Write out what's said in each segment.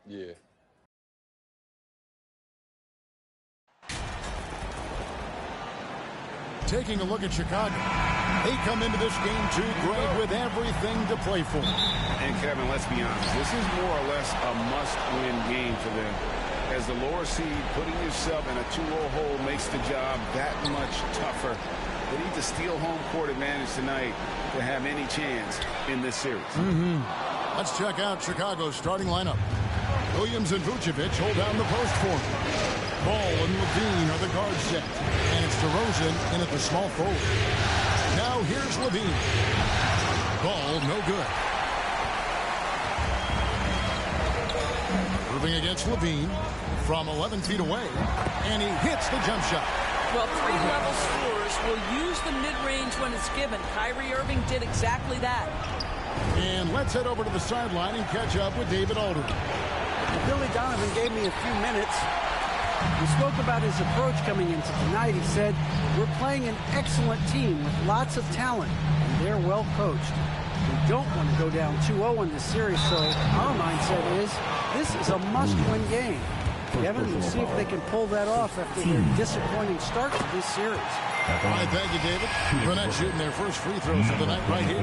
Yeah. Taking a look at Chicago. They come into this game too, Greg, with everything to play for. And Kevin, let's be honest, this is more or less a must-win game for them. As the lower seed, putting yourself in a 2-0 hole makes the job that much tougher. They need to steal home court advantage tonight to have any chance in this series. Let's check out Chicago's starting lineup. Williams and Vucevic hold down the post for him. Ball and Levine are the guard set. And it's DeRozan in at the small forward. Now here's Levine. Ball no good. Moving against Levine from 11 feet away. And he hits the jump shot. Well, three-level scorers will use the mid-range when it's given. Kyrie Irving did exactly that. And let's head over to the sideline and catch up with David Aldridge. Billy Donovan gave me a few minutes. He spoke about his approach coming into tonight. He said, we're playing an excellent team with lots of talent, and they're well coached. We don't want to go down 2-0 in this series, so our mindset is this is a must-win game. Kevin, we'll see if they can pull that off after their disappointing start to this series. All right, thank you, David. Burnett shooting their first free throws of the night right here.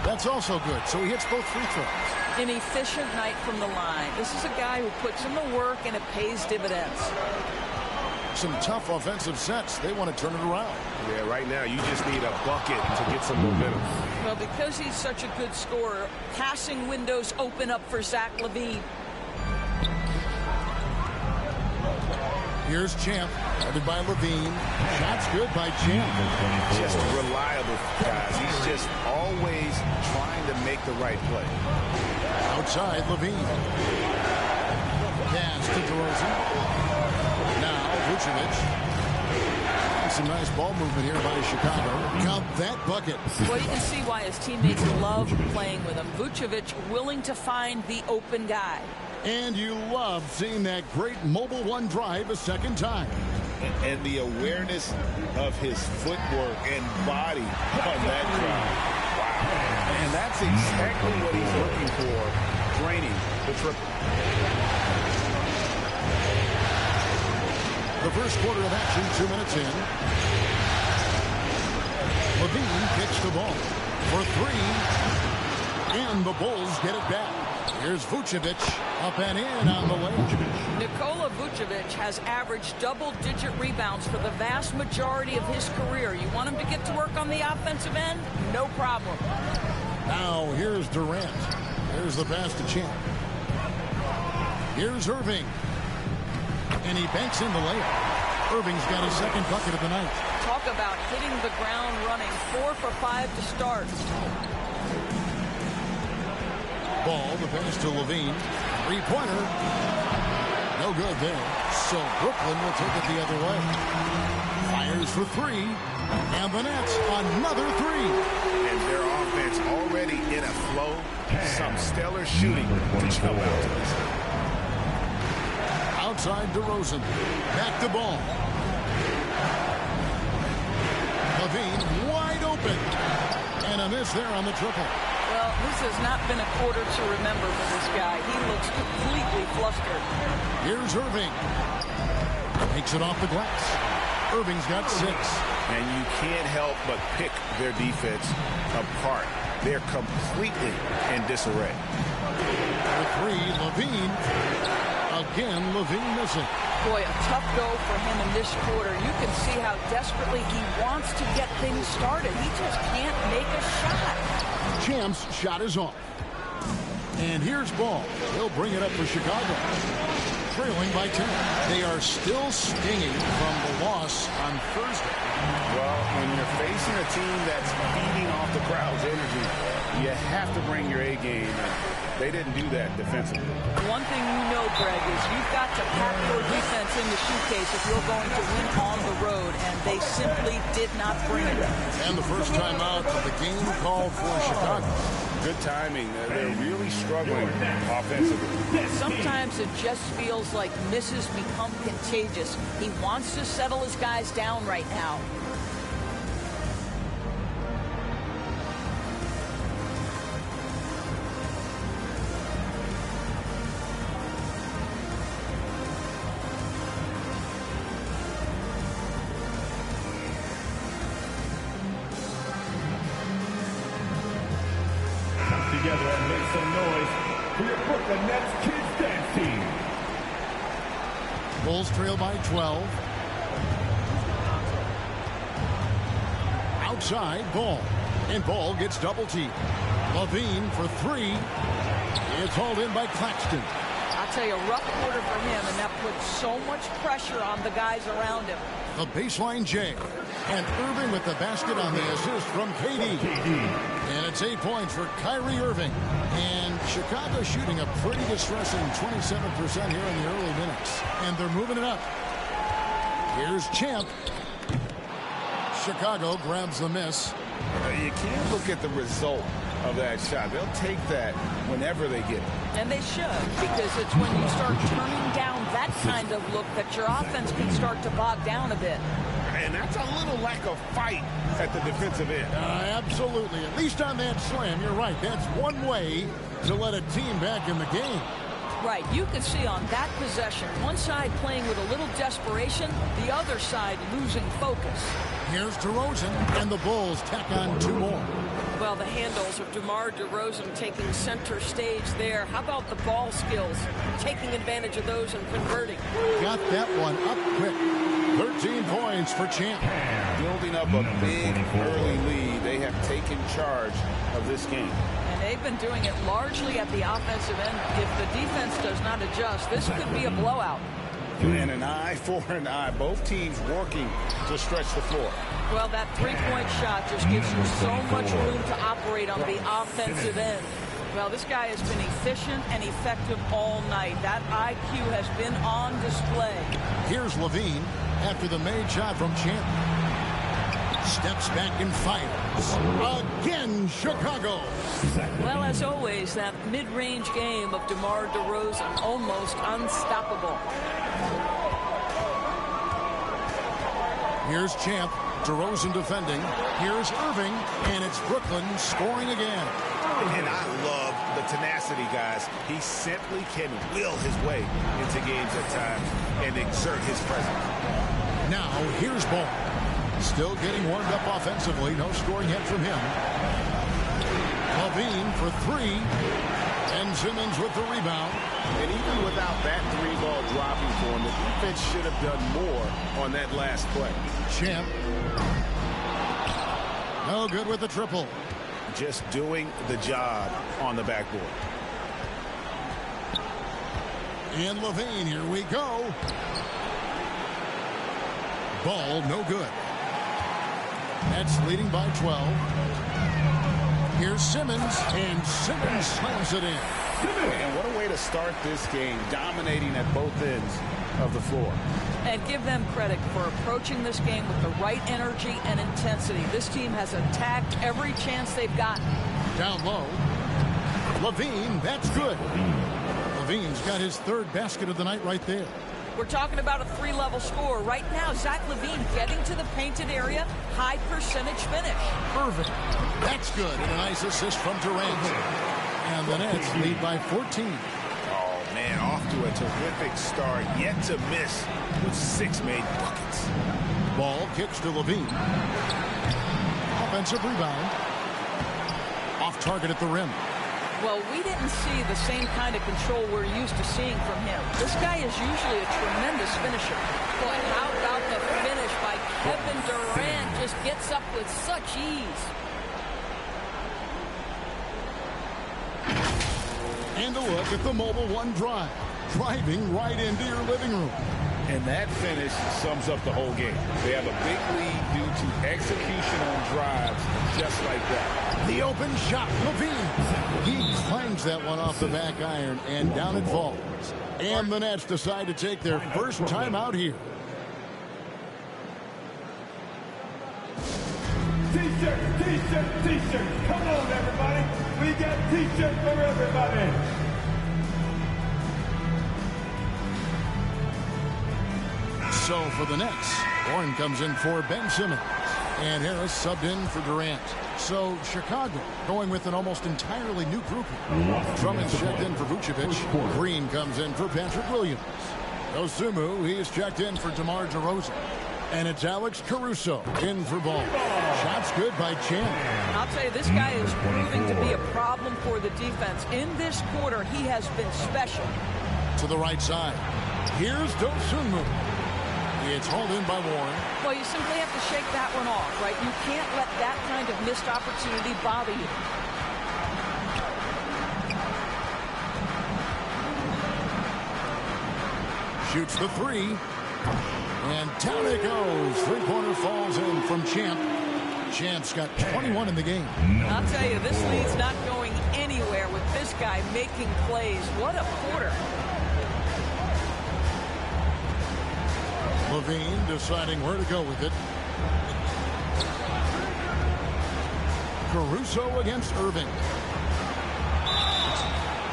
That's also good, so he hits both free throws. An efficient night from the line. This is a guy who puts in the work, and it pays dividends. Some tough offensive sets. They want to turn it around. Yeah, right now you just need a bucket to get some momentum. Well, because he's such a good scorer, passing windows open up for Zach LaVine. Here's Champ, headed by Levine. Shots good by Champ. Just reliable, guys. He's just always trying to make the right play. Outside, Levine. Pass to DeRozan. Now, Vucevic. Some nice ball movement here by Chicago. Count that bucket. Well, you can see why his teammates love playing with him. Vucevic willing to find the open guy. And you love seeing that great mobile one drive a second time. And the awareness of his footwork and body on that drive. Wow. And that's exactly what he's looking for. Draining the triple. The first quarter of action, 2 minutes in. Levine kicks the ball for three. And the Bulls get it back. Here's Vucevic up and in on the layup. Nikola Vucevic has averaged double-digit rebounds for the vast majority of his career. You want him to get to work on the offensive end? No problem. Now here's Durant. There's the pass to Champ. Here's Irving. And he banks in the layup. Irving's got his second bucket of the night. Talk about hitting the ground running. 4 for 5 to start. Ball, the pass to Levine. Three-pointer. No good there. So Brooklyn will take it the other way. Fires for three. And the Nets, another three. And their offense already in a flow. Some stellar shooting to jump out to this. Outside DeRozan. Back to ball. Levine wide open. And a miss there on the triple. Well, this has not been a quarter to remember for this guy. He looks completely flustered. Here's Irving. Takes it off the glass. Irving's got 6. And you can't help but pick their defense apart. They're completely in disarray. For three, Levine. Again, Levine missing. Boy, a tough go for him in this quarter. You can see how desperately he wants to get things started. He just can't make a shot. Champ's shot is off. And here's Ball. He'll bring it up for Chicago. Trailing by 10. They are still stinging from the loss on Thursday. Well, when you're facing a team that's feeding off the crowd's energy, you have to bring your A game. They didn't do that defensively. One thing you know, Greg, is you've got to pack your defense in the suitcase if you're going to win on the road, and they simply did not bring it. And the first time out of the game called for Chicago. Good timing. They're really struggling offensively. Sometimes it just feels like misses become contagious. He wants to settle his guys down right now. some noise for your Brooklyn Nets Kids Dance Team. Bulls trail by 12. Outside, Ball. And Ball gets double teamed. Levine for three. It's hauled in by Claxton. I'll tell you, a rough quarter for him, and that puts so much pressure on the guys around him. The baseline J. And Irving with the basket on the assist from KD. And it's 8 points for Kyrie Irving. And Chicago shooting a pretty distressing 27% here in the early minutes. And they're moving it up. Here's Champ. Chicago grabs the miss. You can't look at the result of that shot. They'll take that whenever they get it. And they should, because it's when you start turning down that kind of look that your offense can start to bog down a bit. And that's a little lack of fight at the defensive end. Absolutely. At least on that slam, you're right. That's one way to let a team back in the game. Right. You could see on that possession, one side playing with a little desperation, the other side losing focus. Here's DeRozan, and the Bulls tack on two more. Well, the handles of DeMar DeRozan taking center stage there. How about the ball skills? Taking advantage of those and converting. Got that one up quick. 13 points for Champ. Building up a big early lead. They have taken charge of this game. And they've been doing it largely at the offensive end. If the defense does not adjust, this could be a blowout. And an eye for an eye. Both teams working to stretch the floor. Well, that three-point shot just gives you so much room to operate on the offensive end. Well, this guy has been efficient and effective all night. That IQ has been on display. Here's Levine after the made shot from Champ. Steps back and fires. Again, Chicago. Well, as always, that mid-range game of DeMar DeRozan, almost unstoppable. Here's Champ. DeRozan defending. Here's Irving, and it's Brooklyn scoring again. And I love the tenacity, guys. He simply can will his way into games at times and exert his presence. Now, here's Ball. Still getting warmed up offensively. No scoring yet from him. Levine for three. And Simmons with the rebound. And even without that three-ball dropping for him, the defense should have done more on that last play. Champ. No good with the triple. Just doing the job on the backboard. And Levine, here we go. Ball, no good. Nets leading by 12. Here's Simmons, and Simmons slams it in. And what a way to start this game, dominating at both ends of the floor. And give them credit for approaching this game with the right energy and intensity. This team has attacked every chance they've gotten. Down low. Levine, that's good. Levine's got his third basket of the night right there. We're talking about a three-level score. Right now, Zach LaVine getting to the painted area, high percentage finish. Irving, that's good. And a nice assist from Durant. And the Nets lead by 14. Oh, man, off to a terrific start. Yet to miss with 6 made buckets. Ball kicks to Levine. Offensive rebound. Off target at the rim. Well, we didn't see the same kind of control we're used to seeing from him. This guy is usually a tremendous finisher. Boy, how about the finish by Kevin Durant? Just gets up with such ease. And a look at the Mobile One drive. Driving right into your living room. And that finish sums up the whole game. They have a big lead due to execution on drives just like that. The open shot, Levine. He clangs that one off the back iron, and down it falls. And the Nets decide to take their first time out here. T-shirts, t-shirts, t-shirts. Come on, everybody. We got t-shirts for everybody. So for the Nets, Warren comes in for Ben Simmons. And Harris subbed in for Durant. So Chicago going with an almost entirely new grouping. Drummond's checked in for Vucevic. Green comes in for Patrick Williams. Osumu, he's checked in for DeMar DeRozan. And it's Alex Caruso in for ball. Shots good by Champ. I'll tell you, this guy is proving to be a problem for the defense. In this quarter, he has been special. To the right side. Here's Dosunmu. It's hauled in by Warren. Well, you simply have to shake that one off, right? You can't let that kind of missed opportunity bother you. Shoots the three. And down it goes. Three-pointer falls in from Champ. Champ's got 21 in the game. I'll tell you, this lead's not going anywhere with this guy making plays. What a quarter. Levine deciding where to go with it. Caruso against Irving.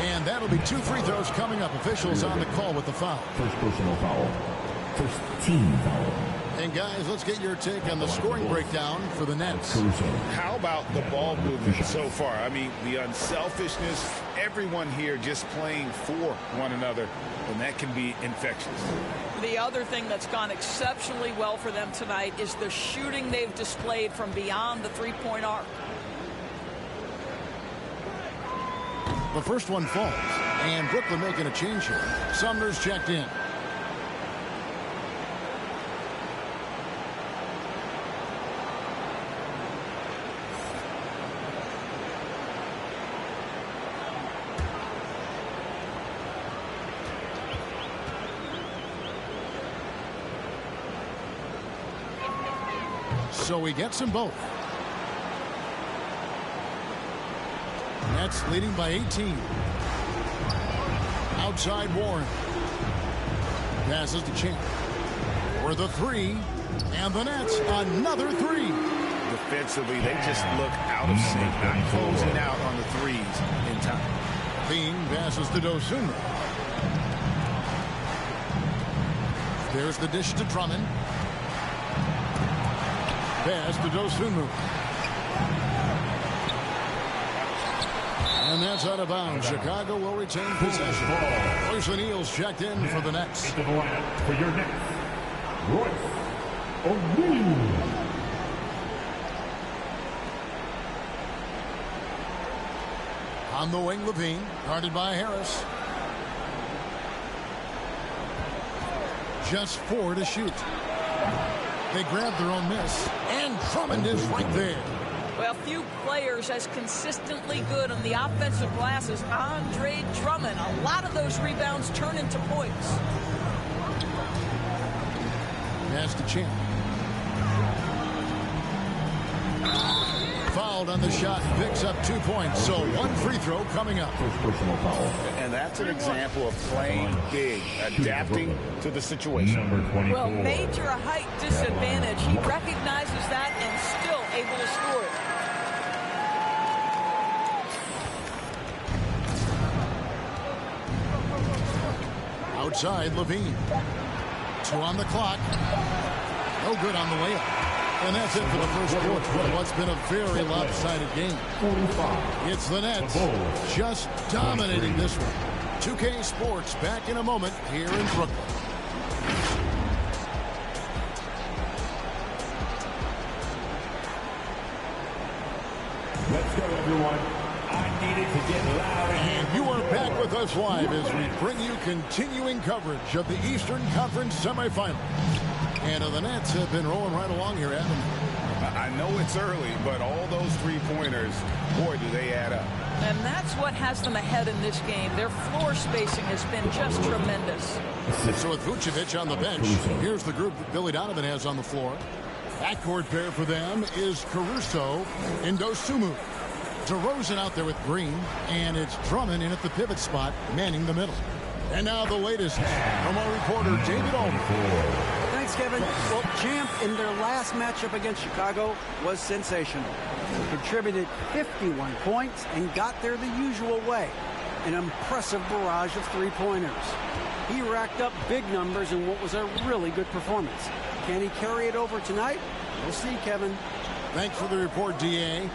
And that'll be 2 free throws coming up. Officials on the call with the foul. First personal foul. First team foul. And guys, let's get your take on the scoring breakdown for the Nets. How about the ball movement so far? I mean, the unselfishness, everyone here just playing for one another, and that can be infectious. The other thing that's gone exceptionally well for them tonight is the shooting they've displayed from beyond the three-point arc. The first one falls, and Brooklyn making a change here. Sumner's checked in. So he gets them both. Nets leading by 18. Outside Warren. Passes to Champ. For the three. And the Nets another three. Defensively, they just look out of sync, not closing out on the threes in time. Bean passes to Dosunmu. There's the dish to Drummond. Pass to Dosunmu. And that's out of bounds. Chicago will retain possession. Royce O'Neal's checked in for the Nets. Into the lineup for your Nets, Royce O'Neal. On the wing, Levine, guarded by Harris. Just 4 to shoot. They grab their own miss, and Drummond is right there. Well, few players as consistently good on the offensive glass as Andre Drummond. A lot of those rebounds turn into points. Pass to Champ. Fouled on the shot, picks up 2 points. So 1 free throw coming up. First personal foul. And that's an example of playing big, adapting to the situation. Number 24. Well, major height disadvantage. He recognizes that and still able to score it. Outside, Levine. 2 on the clock. No good on the layup. And that's it for the first quarter of what's been a very lopsided game. 45. It's the Nets just dominating this one. 2K Sports back in a moment here in Brooklyn. Let's go, everyone. I needed to get loud. And you are back with us live as we bring you continuing coverage of the Eastern Conference semifinals. And the Nets have been rolling right along here, haven't they? I know it's early, but all those three-pointers, boy, do they add up. And that's what has them ahead in this game. Their floor spacing has been just tremendous. So with Vucevic on the bench, here's the group that Billy Donovan has on the floor. Backcourt pair for them is Caruso and Dosunmu. DeRozan out there with Green, and it's Drummond in at the pivot spot, manning the middle. And now the latest from our reporter, David Aldridge. Thanks, Kevin. Well, Champ in their last matchup against Chicago was sensational. Contributed 51 points and got there the usual way. An impressive barrage of three-pointers. He racked up big numbers in what was a really good performance. Can he carry it over tonight? We'll see, Kevin. Thanks for the report, D.A.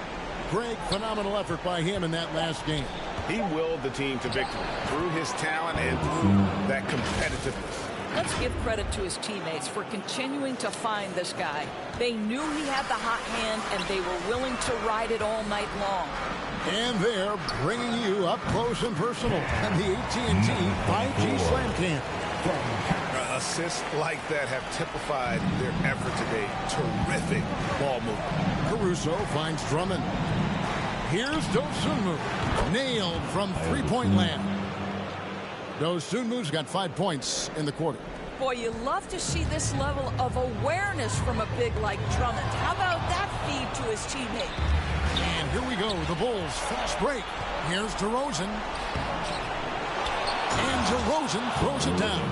Great, phenomenal effort by him in that last game. He willed the team to victory through his talent and through that competitiveness. Let's give credit to his teammates for continuing to find this guy. They knew he had the hot hand, and they were willing to ride it all night long. And they're bringing you up close and personal on the AT&T 5G Slam Cam. Assists like that have typified their effort today. Terrific ball movement. Caruso finds Drummond. Here's Dosunmu. Nailed from three-point land. Dosunmu's got 5 points in the quarter. Boy, you love to see this level of awareness from a big like Drummond. How about that feed to his teammate? And here we go. The Bulls fast break. Here's DeRozan. And DeRozan throws it down.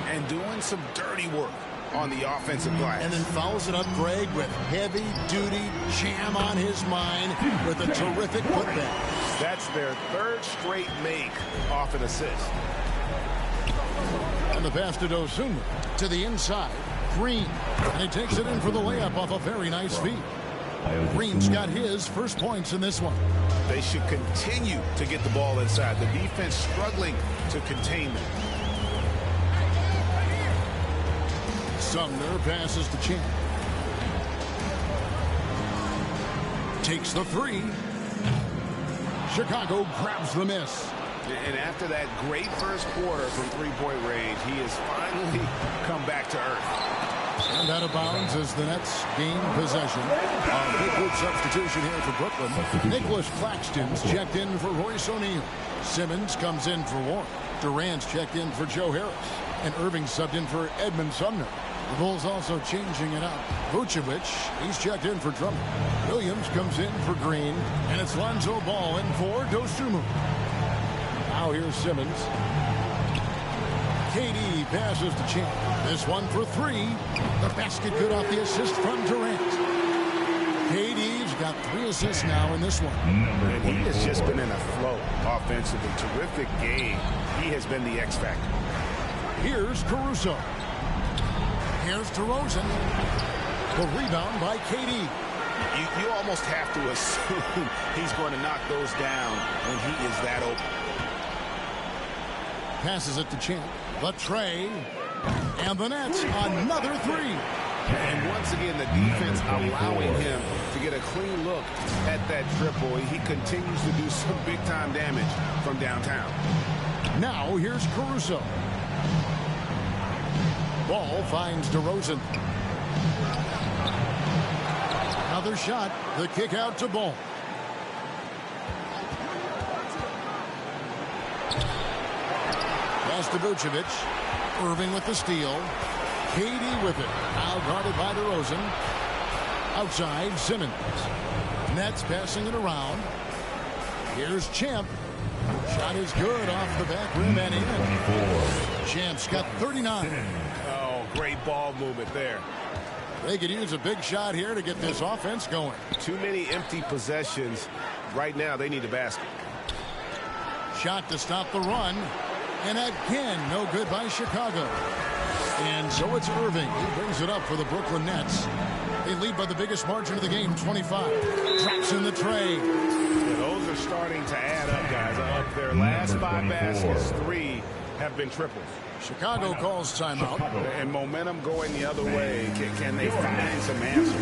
And doing some dirty work on the offensive glass. And then follows it up, Greg, with heavy-duty jam on his mind with a terrific putback. That's their third straight make off an assist. And the pass to Dosunmu to the inside. Green. And he takes it in for the layup off a very nice feed. Green's got his first points in this one. They should continue to get the ball inside. The defense struggling to contain them. Sumner passes to Champ. Takes the three. Chicago grabs the miss. And after that great first quarter from three-point range, he has finally come back to earth. And out of bounds as the Nets gain possession. A big good substitution here for Brooklyn. Nicholas Claxton's checked in for Royce O'Neal. Simmons comes in for Warren. Durant's checked in for Joe Harris. And Irving subbed in for Edmund Sumner. The Bulls also changing it up. Vucevic, he's checked in for Drummond. Williams comes in for Green. And it's Lonzo Ball in for Dosunmu. Now here's Simmons. KD passes to Champ. This one for three. The basket good off the assist from Durant. KD's got 3 assists now in this one. And he has just been in a flow offensively. Terrific game. He has been the X factor. Here's Caruso. Here's DeRozan. The rebound by KD. You almost have to assume he's going to knock those down when he is that open. Passes it to Champ. The tray. And the Nets, another three. And once again, the defense allowing him to get a clean look at that triple. He continues to do some big-time damage from downtown. Now here's Caruso. Ball finds DeRozan. Another shot. The kick out to Ball. Pass to Vucevic. Irving with the steal. KD with it. Now guarded by DeRozan. Outside, Simmons. Nets passing it around. Here's Champ. Shot is good off the back rim and in. Champ's got 39. Oh, great ball movement there. They could use a big shot here to get this offense going. Too many empty possessions. Right now, they need a basket. Shot to stop the run. And again, no good by Chicago. And so it's Irving. He brings it up for the Brooklyn Nets. They lead by the biggest margin of the game, 25. Drops in the tray. Yeah, those are starting to add up, guys. Of their last 5 baskets, 3 have been triples. Chicago calls timeout. And momentum going the other way. Can they find some answers?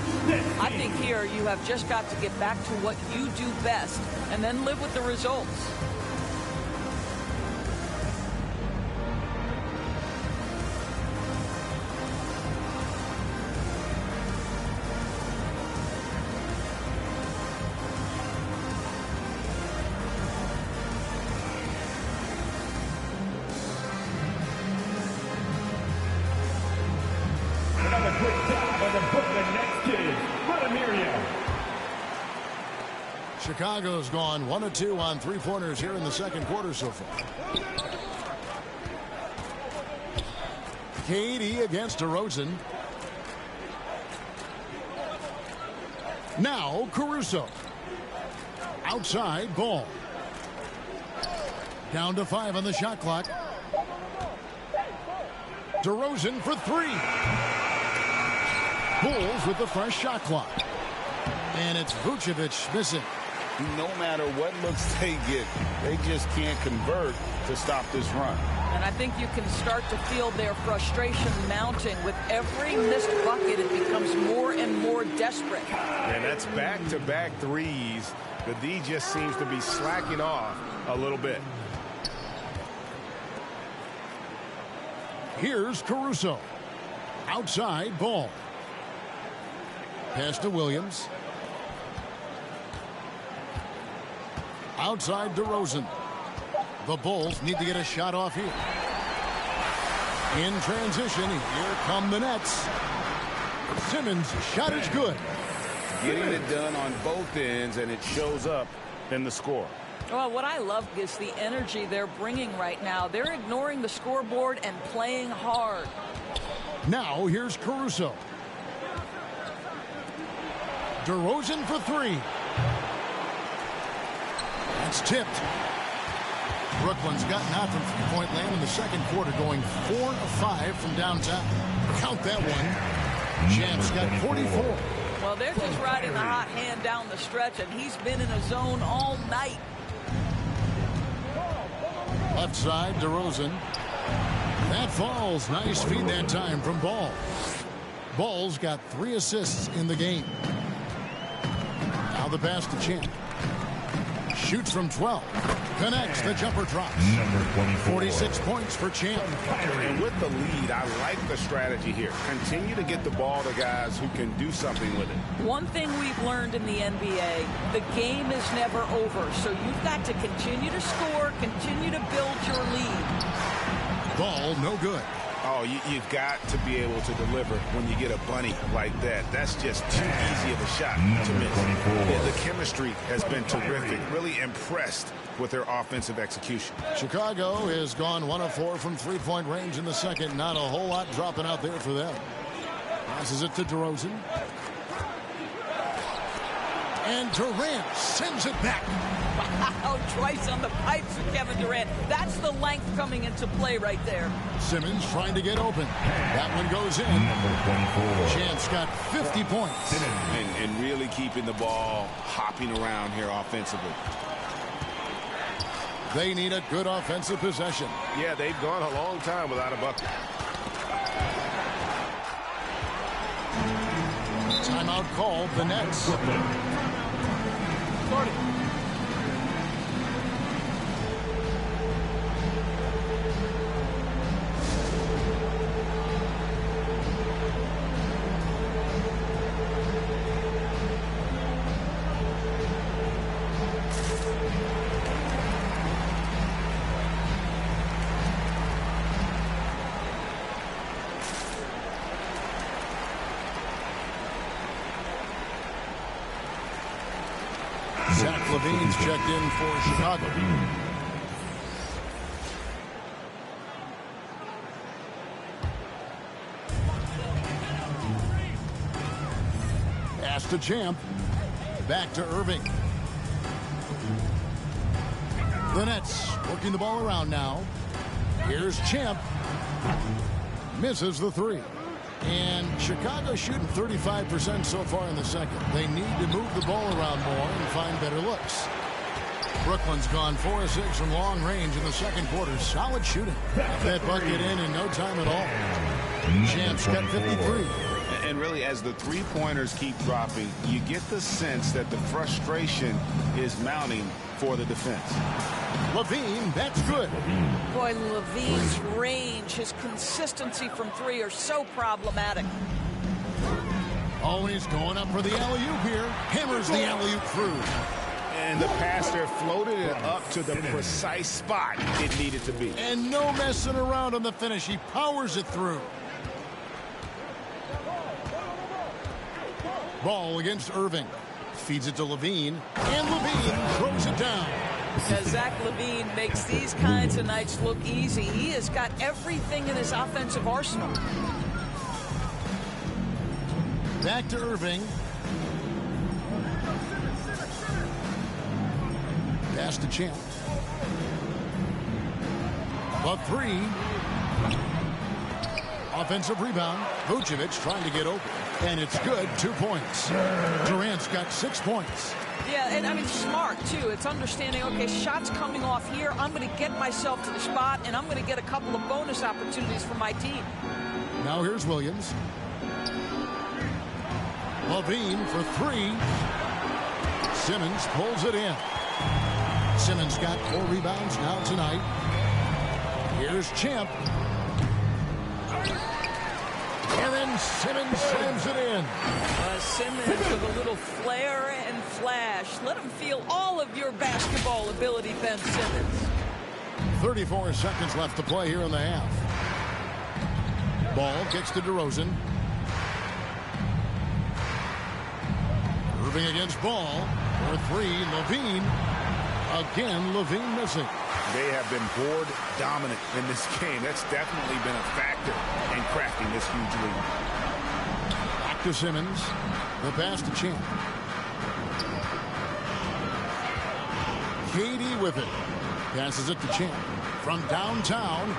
I think here you have just got to get back to what you do best and then live with the results. Chicago's gone 1 of 2 on 3-pointers here in the second quarter so far. KD against DeRozan. Now Caruso. Outside, Ball. Down to 5 on the shot clock. DeRozan for 3. Bulls with the fresh shot clock. And it's Vucevic missing. No matter what looks they get, they just can't convert to stop this run. And I think you can start to feel their frustration mounting. With every missed bucket, it becomes more and more desperate. And that's back-to-back threes. The D just seems to be slacking off a little bit. Here's Caruso. Outside ball. Pass to Williams. Outside DeRozan. The Bulls need to get a shot off here. In transition, here come the Nets. Simmons' shot is good. Getting it done on both ends, and it shows up in the score. Well, what I love is the energy they're bringing right now. They're ignoring the scoreboard and playing hard. Now here's Caruso. DeRozan for three. That's tipped. Brooklyn's gotten out from three-point land in the second quarter, going 4 of 5 from downtown. Count that one. Champ's got 44. Well, they're just riding the hot hand down the stretch, and he's been in a zone all night. Left side, DeRozan. That falls. Nice feed that time from Ball. Ball's got 3 assists in the game. Now the pass to Champ. Shoots from 12. Connects. The jumper drops. Number 24. 46 points for Champ. And with the lead, I like the strategy here. Continue to get the ball to guys who can do something with it. One thing we've learned in the NBA, the game is never over. So you've got to continue to score, continue to build your lead. Ball no good. Oh, you've got to be able to deliver when you get a bunny like that. That's just too easy of a shot to miss. Yeah, the chemistry has been terrific. Really impressed with their offensive execution. Chicago has gone 1 of 4 from three-point range in the second. Not a whole lot dropping out there for them. Passes it to DeRozan. And Durant sends it back. Wow, twice on the pipes of Kevin Durant. That's the length coming into play right there. Simmons trying to get open. That one goes in. Number 24. Champ's got 50 points. And really keeping the ball hopping around here offensively. They need a good offensive possession. Yeah, they've gone a long time without a bucket. Timeout called. The Nets. Zach LaVine's checked in for Chicago. Pass to Champ. Back to Irving. The Nets working the ball around now. Here's Champ. Misses the three. And Chicago shooting 35% so far in the second. They need to move the ball around more and find better looks. Brooklyn's gone 4 of 6 from long range in the second quarter. Solid shooting. Got that bucket in no time at all. Champ's got 53. And really, as the three-pointers keep dropping, you get the sense that the frustration is mounting for the defense. LaVine, that's good. Boy, LaVine's range, his consistency from three are so problematic. Oh, and he's going up for the alley-oop here. Hammers the alley-oop through. And the passer floated it up to the precise spot it needed to be. And no messing around on the finish. He powers it through. Ball against Irving. Feeds it to LaVine. And LaVine throws it down. As Zach LaVine makes these kinds of nights look easy, he has got everything in his offensive arsenal. Back to Irving. Pass to Champ. A three. Offensive rebound. Vucevic trying to get open. And it's good. 2 points. Durant's got 6 points. Yeah, and I mean, smart, too. It's understanding, okay, shots coming off here. I'm going to get myself to the spot, and I'm going to get a couple of bonus opportunities for my team. Now here's Williams. Levine for 3. Simmons pulls it in. Simmons got 4 rebounds now tonight. Here's Champ. Aaron Simmons slams it in. Simmons with a little flair and flash. Let him feel all of your basketball ability, Ben Simmons. 34 seconds left to play here in the half. Ball gets to DeRozan. Irving against Ball. For 3, Levine. Again, Levine missing. They have been board dominant in this game. That's definitely been a factor in crafting this huge lead. Back to Simmons. The pass to Champ. Katie with it. Passes it to Champ. From downtown.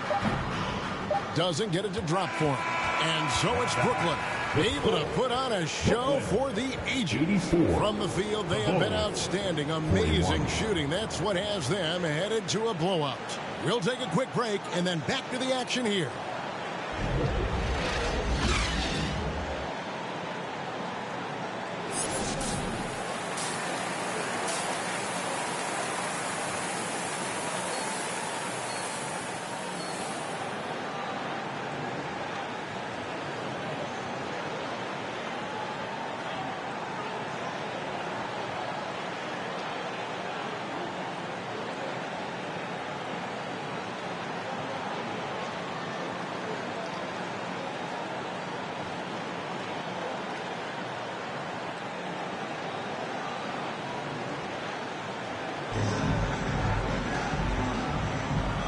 Doesn't get it to drop for him. And so it's Brooklyn. Able to put on a show for the ages. From the field, they have been outstanding. Amazing shooting. That's what has them headed to a blowout. We'll take a quick break and then back to the action here.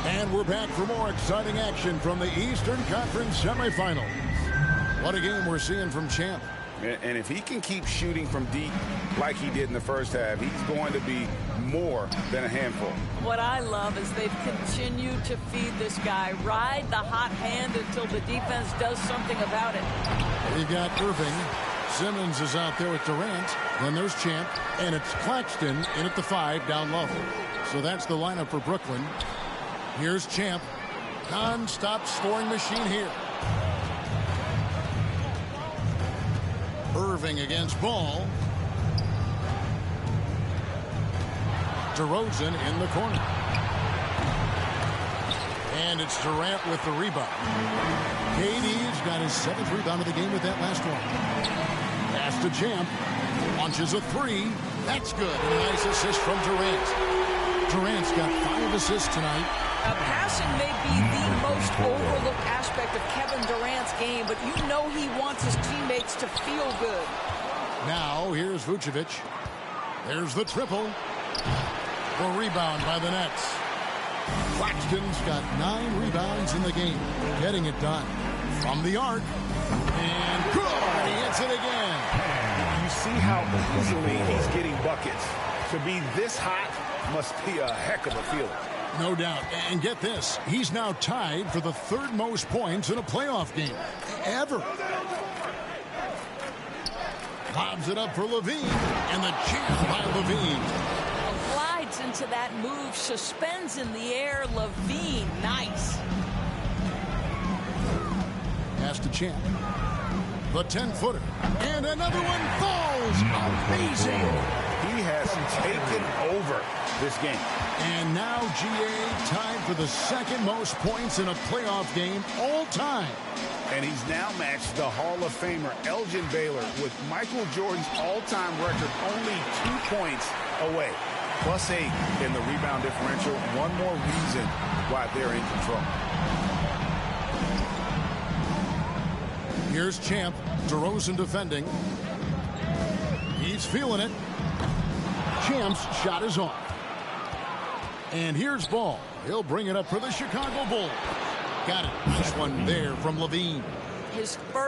And we're back for more exciting action from the Eastern Conference semifinals. What a game we're seeing from Champ. And if he can keep shooting from deep like he did in the first half, he's going to be more than a handful. What I love is they've continued to feed this guy. Ride the hot hand until the defense does something about it. We've got Irving. Simmons is out there with Durant. Then there's Champ. And it's Claxton in at the 5 down low. So that's the lineup for Brooklyn. Here's Champ. Non-stop scoring machine here. Irving against Ball. DeRozan in the corner. And it's Durant with the rebound. KD's got his 7th rebound of the game with that last one. Pass to Champ. Launches a 3. That's good. And a nice assist from Durant. Durant's got 5 assists tonight. Passing may be the most overlooked aspect of Kevin Durant's game, but you know he wants his teammates to feel good. Now, here's Vucevic. There's the triple. The rebound by the Nets. Claxton's got 9 rebounds in the game. Getting it done. From the arc. And good! He hits it again. You see how easily he's getting buckets. To be this hot must be a heck of a feeling. No doubt. And get this. He's now tied for the 3rd most points in a playoff game. Ever. Lobs it up for Levine. And the Champ by Levine. Glides into that move. Suspends in the air. Levine. Nice. Pass to Champ. The 10-footer. And another one falls. Amazing. He has taken over this game. And now GA tied for the 2nd most points in a playoff game all time. And he's now matched the Hall of Famer Elgin Baylor with Michael Jordan's all-time record only 2 points away. +8 in the rebound differential. One more reason why they're in control. Here's Champ. DeRozan defending. He's feeling it. Champ's shot is off. And here's Ball. He'll bring it up for the Chicago Bulls. Got it. Nice one there from Levine. His first